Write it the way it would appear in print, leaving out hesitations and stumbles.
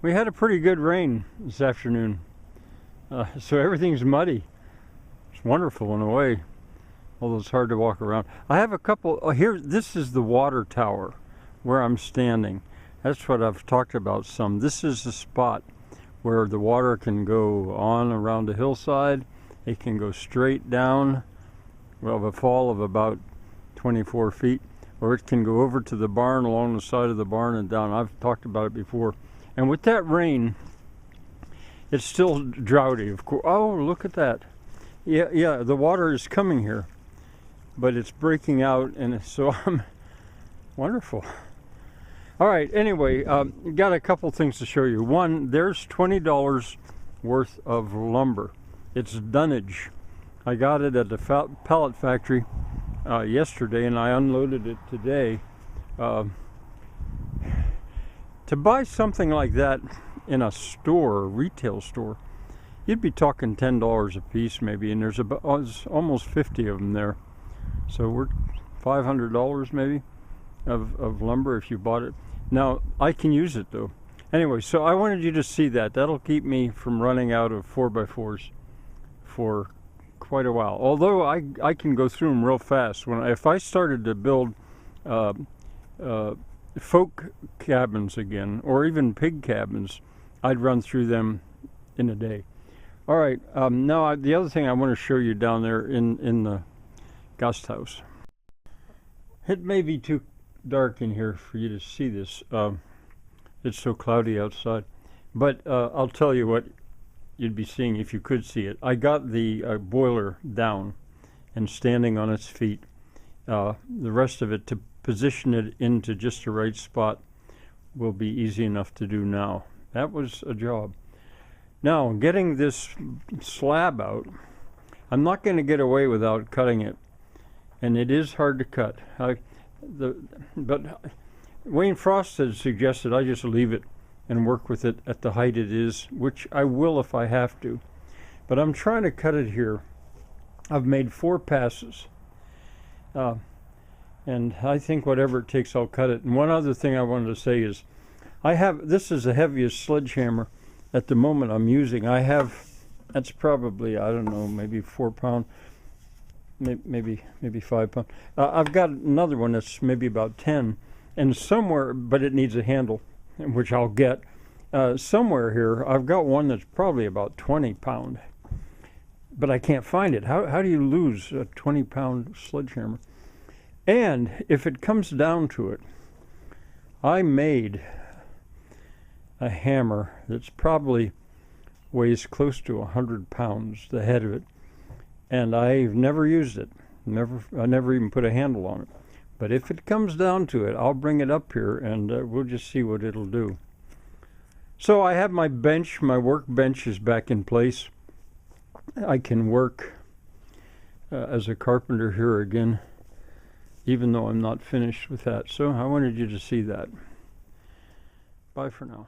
We had a pretty good rain this afternoon, so everything's muddy. It's wonderful in a way, although it's hard to walk around. I have a couple. Oh, here, this is the water tower where I'm standing. That's what I've talked about some. This is the spot where the water can go on around the hillside. It can go straight down, well, a fall of about 24 feet, or it can go over to the barn, along the side of the barn and down. I've talked about it before. And with that rain, it's still droughty, of course. Oh, look at that. Yeah, the water is coming here, but it's breaking out, and so I'm wonderful. All right, anyway, got a couple things to show you. One, there's $20 worth of lumber. It's dunnage. I got it at the pallet factory yesterday, and I unloaded it today. To buy something like that in a store, a retail store, you'd be talking $10 a piece maybe, and there's almost 50 of them there. So we're $500 maybe of lumber if you bought it. Now, I can use it though. Anyway, so I wanted you to see that. That'll keep me from running out of 4x4s for quite a while. Although I can go through them real fast. If I started to build folk cabins again, or even pig cabins, I'd run through them in a day. All right, now the other thing I want to show you down there in the guest house. It may be too dark in here for you to see this. It's so cloudy outside, but I'll tell you what you'd be seeing if you could see it. I got the boiler down and standing on its feet. The rest of it, to position it into just the right spot, will be easy enough to do now. That was a job. Now, getting this slab out, I'm not going to get away without cutting it, and it is hard to cut. But Wayne Frost had suggested I just leave it and work with it at the height it is, which I will if I have to. But I'm trying to cut it here. I've made 4 passes. And I think whatever it takes, I'll cut it. And one other thing I wanted to say is, this is the heaviest sledgehammer at the moment I'm using. That's probably, I don't know, maybe 4 pound, maybe 5 pound. I've got another one that's maybe about 10, and somewhere, but it needs a handle, which I'll get. Somewhere here, I've got one that's probably about 20 pound, but I can't find it. How do you lose a 20 pound sledgehammer? And if it comes down to it, I made a hammer that's probably weighs close to 100 pounds, the head of it, and I've never used it. I never even put a handle on it. But if it comes down to it, I'll bring it up here and we'll just see what it'll do. So I have my bench. My work bench is back in place. I can work as a carpenter here again, even though I'm not finished with that. So I wanted you to see that. Bye for now.